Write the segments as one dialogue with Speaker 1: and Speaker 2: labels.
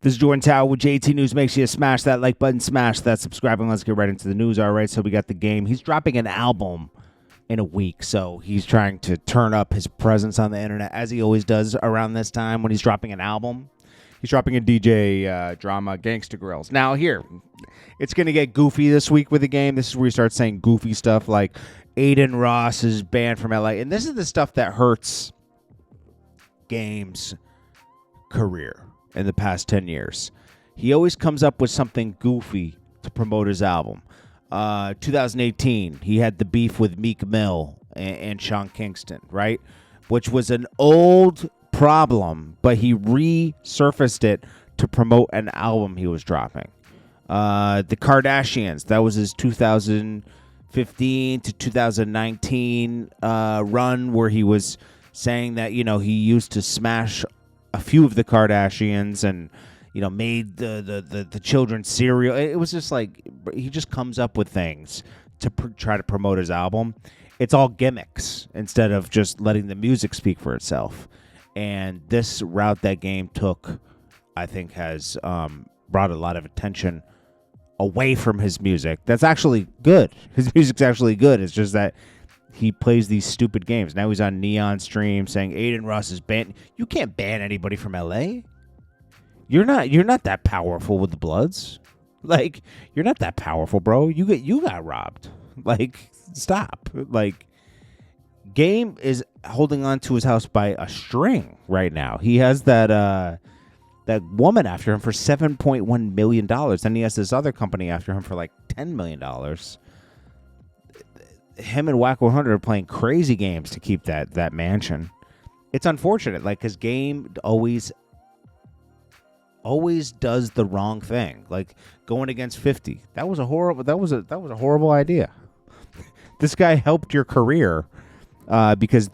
Speaker 1: This is JordanTower with JT News. Make sure you smash that like button, smash that subscribe, and let's get right into the news. All right, so we got the game. He's dropping an album in a week, so he's trying to turn up his presence on the internet, as he always does around this time when he's dropping an album. He's dropping a DJ Drama Gangsta Grills. Now, here, it's going to get goofy this week with the game. This is where you start saying goofy stuff like Adin Ross is banned from LA. And this is the stuff that hurts Game's career in the past 10 years. He always comes up with something goofy to promote his album. 2018, he had the beef with Meek Mill and Sean Kingston, right? Which was an old problem, but he resurfaced it to promote an album he was dropping. The Kardashians, that was his 2015 to 2019 run, where he was saying that, you know, he used to smash a few of the Kardashians and, you know, made the children's cereal. It was just like, he just comes up with things to try to promote his album. It's all gimmicks instead of just letting the music speak for itself. And this route that Game took, I think, has brought a lot of attention away from his music. That's actually good. His music's actually good. It's just that he plays these stupid games. Now he's on Neon Stream saying Adin Ross is banned. You can't ban anybody from LA. You're not that powerful with the Bloods. Like, you're not that powerful, bro. You got robbed. Like, stop. Like, Game is holding on to his house by a string right now. He has that woman after him for $7.1 million. Then he has this other company after him for like $10 million. Him and Whack 100 are playing crazy games to keep that mansion. It's unfortunate, like, because Game always does the wrong thing, like going against 50. That was a horrible idea. This guy helped your career because,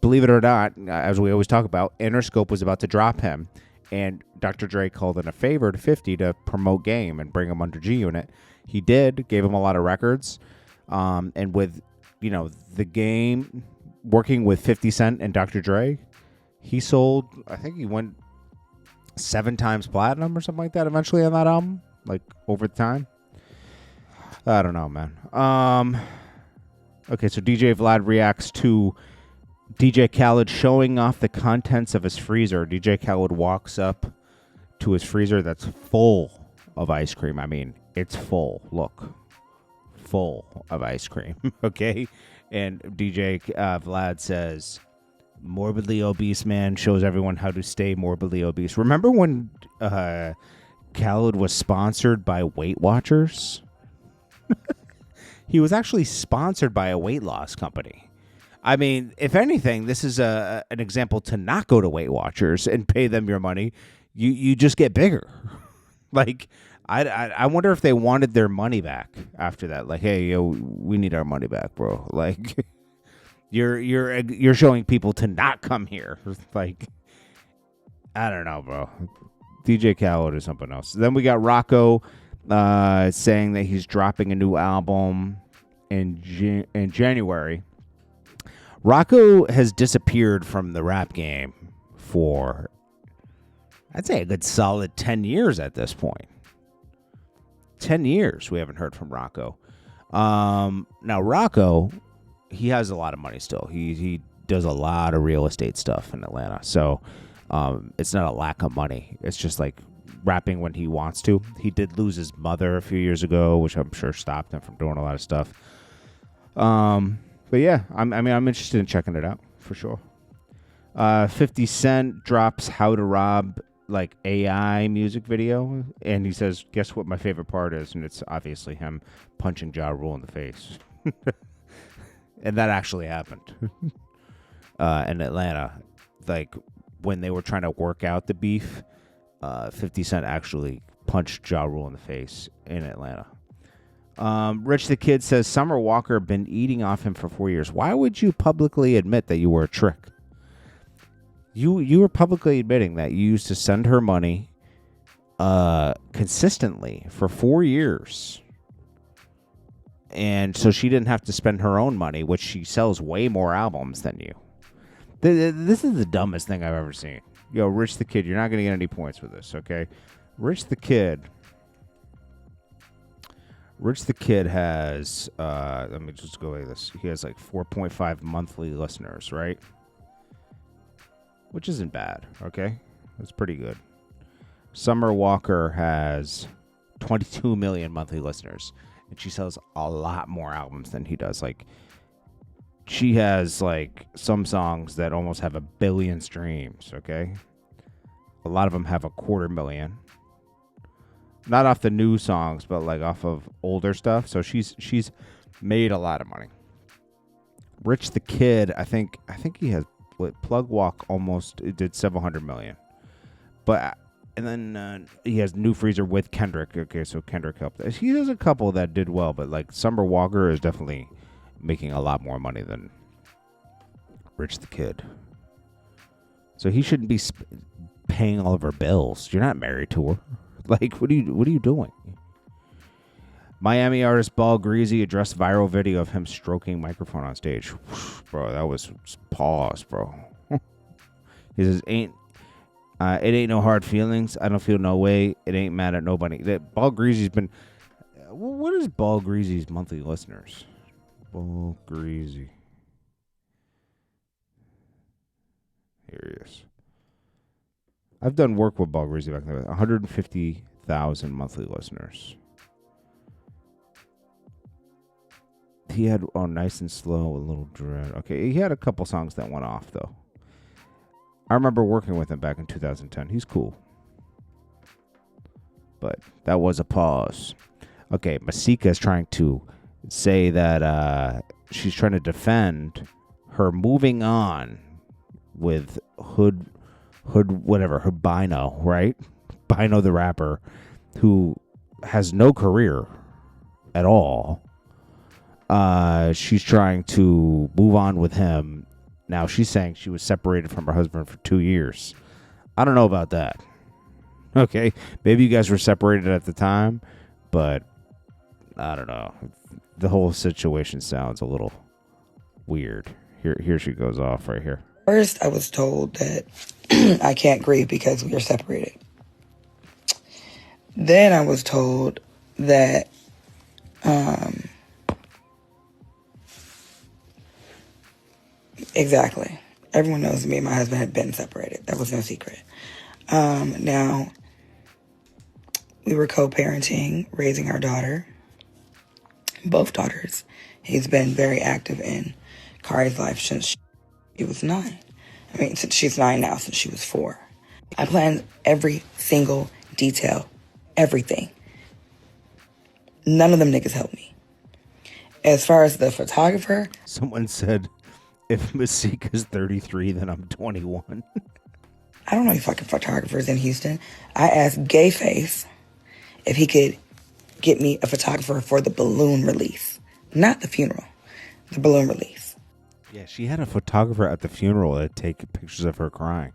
Speaker 1: believe it or not, as we always talk about, Interscope was about to drop him, and Dr. Dre called in a favor to 50 to promote Game and bring him under G Unit. He did, gave him a lot of records. And with, you know, the Game working with 50 Cent and Dr. Dre, he sold, I think he went 7 times platinum or something like that eventually on that album, like over time. I don't know, man. Okay, so DJ Vlad reacts to DJ Khaled showing off the contents of his freezer. DJ Khaled walks up to his freezer that's full of ice cream. I mean, it's full. Look. Full of ice cream. Okay? And DJ Vlad says, morbidly obese man shows everyone how to stay morbidly obese. Remember when Khaled was sponsored by Weight Watchers? He was actually sponsored by a weight loss company. I mean, if anything, this is an example to not go to Weight Watchers and pay them your money. You just get bigger. Like, I wonder if they wanted their money back after that. Like, hey, yo, we need our money back, bro. Like, you're showing people to not come here. Like, I don't know, bro. DJ Khaled or something else. Then we got Rocko saying that he's dropping a new album in January. Rocko has disappeared from the rap game for, I'd say, a good solid 10 years at this point. 10 years we haven't heard from Rocko. Now, Rocko, he has a lot of money still. He does a lot of real estate stuff in Atlanta. So it's not a lack of money. It's just like rapping when he wants to. He did lose his mother a few years ago, which I'm sure stopped him from doing a lot of stuff. But yeah, I'm interested in checking it out for sure. 50 Cent drops How to Rob like AI music video, and he says, guess what my favorite part is? And it's obviously him punching Ja Rule in the face. And that actually happened in Atlanta. Like, when they were trying to work out the beef, 50 Cent actually punched Ja Rule in the face in Atlanta. Rich the Kid says Summer Walker been eating off him for 4 years. Why would you publicly admit that you were a trick? You were publicly admitting that you used to send her money consistently for 4 years. And so she didn't have to spend her own money, which she sells way more albums than you. This is the dumbest thing I've ever seen. Yo, Rich the Kid, you're not going to get any points for this, okay? Rich the Kid has, let me just go like this. He has like 4.5 monthly listeners, right? Which isn't bad, okay? That's pretty good. Summer Walker has 22 million monthly listeners, and she sells a lot more albums than he does. Like, she has like some songs that almost have 1 billion streams, okay? A lot of them have 250,000. Not off the new songs, but like off of older stuff. So she's made a lot of money. Rich the Kid, I think he has Plug Walk almost it did 700 million. But and then he has New Freezer with Kendrick. Okay, so Kendrick helped. He has a couple that did well, but like Summer Walker is definitely making a lot more money than Rich the Kid. So he shouldn't be paying all of her bills. You're not married to her. Like, what are you doing? Miami artist Ball Greezy addressed viral video of him stroking microphone on stage. Bro, that was pause, bro. He says, it ain't no hard feelings. I don't feel no way. It ain't mad at nobody. Ball Greasy's been... What is Ball Greasy's monthly listeners? Ball Greasy. Here he is. I've done work with Ball Greasy back in the day. 150,000 monthly listeners. He had, Nice and Slow, a little dread. Okay, he had a couple songs that went off, though. I remember working with him back in 2010. He's cool. But that was a pause. Okay, Masika is trying to say that she's trying to defend her moving on with Hood whatever, her Bino, right? Bino the rapper, who has no career at all. She's trying to move on with him. Now she's saying she was separated from her husband for 2 years. I don't know about that. Okay, maybe you guys were separated at the time, but I don't know. The whole situation sounds a little weird. Here she goes off right here.
Speaker 2: First, I was told that I can't grieve because we are separated. Then I was told that exactly. Everyone knows me and my husband had been separated. That was no secret. Now, we were co-parenting, raising our daughter, both daughters. He's been very active in Kari's life since she was 9. I mean, since she's 9 now, since she was 4. I planned every single detail, everything. None of them niggas helped me. As far as the photographer...
Speaker 1: Someone said, if Masika's 33, then I'm 21.
Speaker 2: I don't know any fucking photographers in Houston. I asked Gayface if he could get me a photographer for the balloon release. Not the funeral. The balloon release.
Speaker 1: Yeah, she had a photographer at the funeral to take pictures of her crying.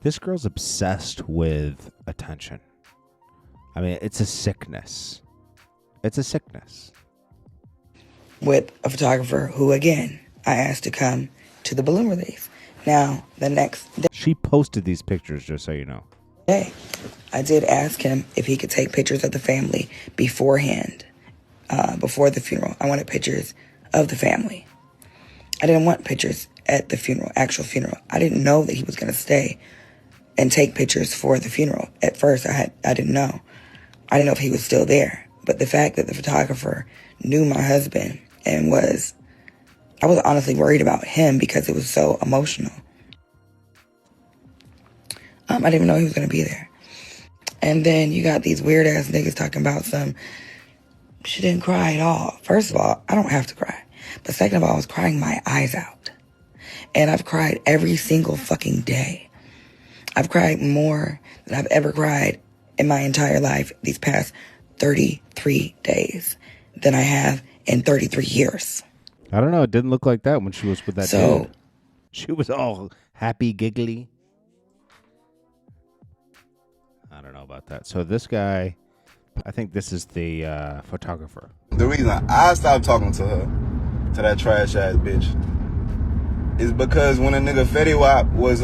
Speaker 1: This girl's obsessed with attention. I mean, it's a sickness. It's a sickness.
Speaker 2: With a photographer who, again, I asked to come to the balloon release. Now, the next day...
Speaker 1: She posted these pictures, just so you know.
Speaker 2: I did ask him if he could take pictures of the family beforehand, before the funeral. I wanted pictures of the family. I didn't want pictures at the funeral, actual funeral. I didn't know that he was going to stay and take pictures for the funeral. At first, I didn't know. I didn't know if he was still there. But the fact that the photographer knew my husband and I was honestly worried about him because it was so emotional. I didn't even know he was going to be there. And then you got these weird-ass niggas talking about she didn't cry at all. First of all, I don't have to cry. But second of all, I was crying my eyes out. And I've cried every single fucking day. I've cried more than I've ever cried in my entire life these past 33 days than I have in 33 years.
Speaker 1: I don't know. It didn't look like that when she was with that dude. She was all happy, giggly. I don't know about that. So this guy, I think this is the photographer.
Speaker 3: The reason I stopped talking to her, to that trash ass bitch, is because when a nigga Fetty Wap was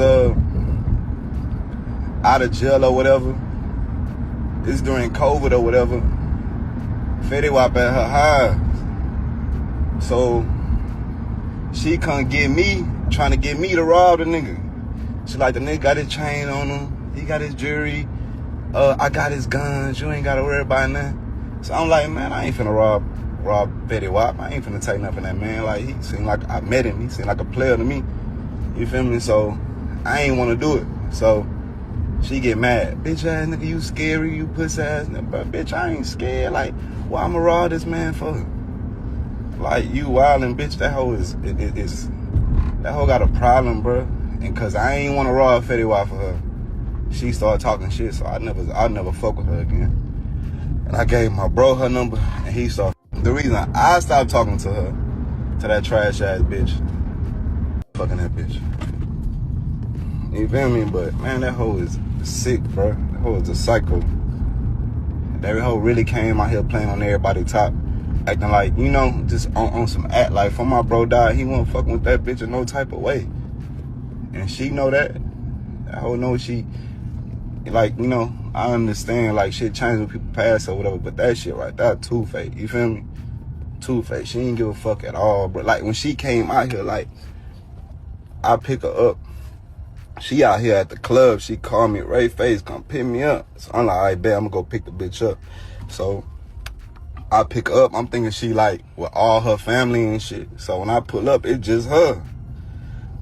Speaker 3: out of jail or whatever. This during COVID or whatever. Fetty Wap at her house. So she come get me, trying to get me to rob the nigga. She like, the nigga got his chain on him. He got his jewelry. I got his guns. You ain't got to worry about nothing. So I'm like, man, I ain't finna rob Fetty Wap. I ain't finna take nothing from that man. Like, he seemed like, I met him. He seemed like a player to me. You feel me? So I ain't want to do it. So she get mad. Bitch ass nigga, you scary, you pussy ass nigga. But bitch, I ain't scared. Like, what I'ma rob this man for? Like, you wildin', bitch. That hoe that hoe got a problem, bro. And cause I ain't want to rob Fetty Wap for her, she started talking shit. So I never fuck with her again. And I gave my bro her number, and he started. The reason I stopped talking to her, to that trash ass bitch, fucking that bitch. You feel me? But man, that hoe is sick, bro. That hoe is a psycho. That hoe really came out here playing on everybody's top, acting like, you know, just on some act like, for my bro died, he wasn't fucking with that bitch in no type of way. And she know that. That hoe know she, like, you know, I understand, like, shit changes when people pass or whatever, but that shit right there, two-faced, you feel me? Two-faced. She ain't give a fuck at all, but like, when she came out here, like, I pick her up. She out here at the club. She called me, Ray Face, come pick me up. So I'm like, all right, bet, I'm gonna go pick the bitch up. So I pick her up. I'm thinking she like with all her family and shit. So when I pull up, it's just her.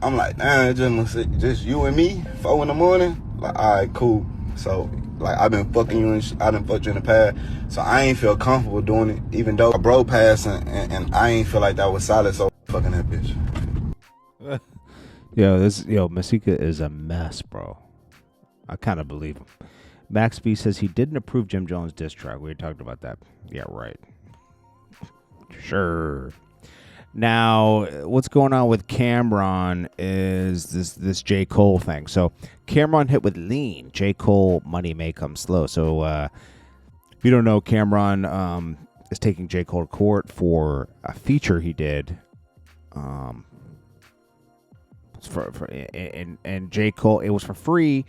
Speaker 3: I'm like, damn, it's just you and me, 4 in the morning. Like, all right, cool. So like, I've been fucking you and I done fucked you in the past. So I ain't feel comfortable doing it, even though my bro passed and I ain't feel like that was solid. So fucking that bitch.
Speaker 1: Masika is a mess, bro. I kind of believe him. Max B says he didn't approve Jim Jones' diss track. We talked about that. Yeah, right. Sure. Now, what's going on with Camron is this J. Cole thing. So, Camron hit with Lean. J. Cole, Money May Come Slow. So, if you don't know, Camron is taking J. Cole to court for a feature he did. And J. Cole, it was for free,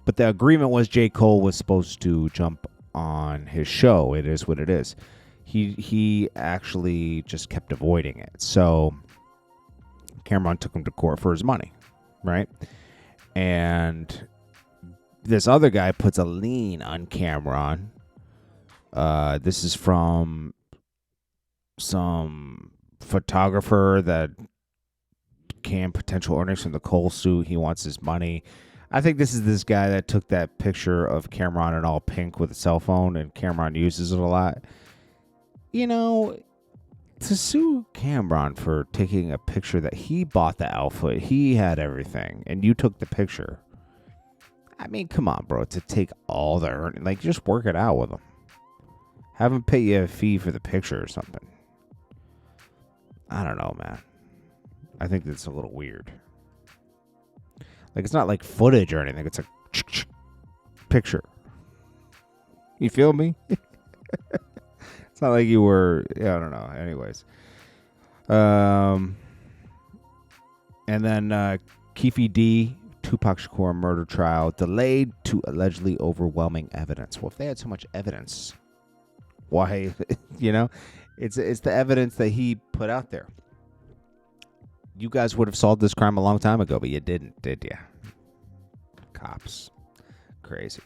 Speaker 1: but the agreement was J. Cole was supposed to jump on his show. It is what it is. He actually just kept avoiding it. So Camron took him to court for his money, right? And this other guy puts a lien on Camron. This is from some photographer that can potential earnings from the Cole suit. He wants his money. I think this is this guy that took that picture of Camron in all pink with a cell phone, and Camron uses it a lot. You know, to sue Camron for taking a picture that he bought the outfit, he had everything, and you took the picture. I mean, come on, bro. To take all the earnings, like, just work it out with him. Have him pay you a fee for the picture or something. I don't know, man. I think that's a little weird. Like, it's not like footage or anything. It's a picture. You feel me? It's not like you were, yeah, I don't know. Anyways. And then Kefe D, Tupac Shakur murder trial delayed to allegedly overwhelming evidence. Well, if they had so much evidence, why, you know? It's the evidence that he put out there. You guys would have solved this crime a long time ago, but you didn't, did you? Cops. Crazy.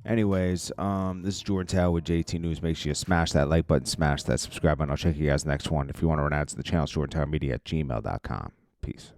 Speaker 1: Anyways, this is JordanTower with JT News. Make sure you smash that like button, smash that subscribe button. I'll check you guys next one. If you want to run ads to the channel, it's jordantowermedia@gmail.com. Peace.